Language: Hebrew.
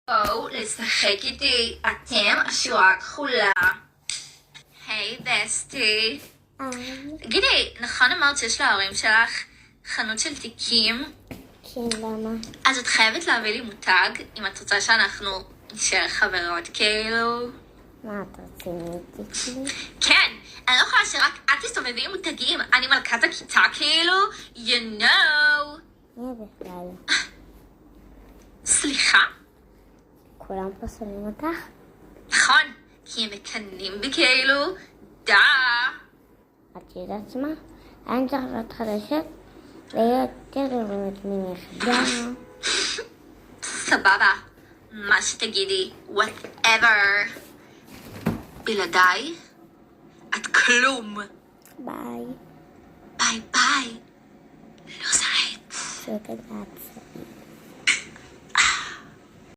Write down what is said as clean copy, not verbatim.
בואו לשחק איתי, אתם השורה הכחולה. היי בסטי. תגידי, נכון אמרת שיש להורים שלך חנות של תיקים? כן, למה? אז את חייבת להביא לי מותג, אם את רוצה שאנחנו נשאר חברות כאילו. מה את רצינית איתי? כן, אני לא יכולה שרק את תסתובבי עם מותגים, אני מלכת הכיתה כאילו, you know. מי בכלל? סליחה? כולם פה שונאים אותך? נכון, כי הם מקנאים בי כאילו, דה. את יודעת מה? אני צריך להיות חדשת להיות יותר דוברת ממך. דה. סבבה, מה שתגידי, whatever. בלעדיי, את כלום. ביי. ביי ביי. לא זרעת. שקט לעצמך.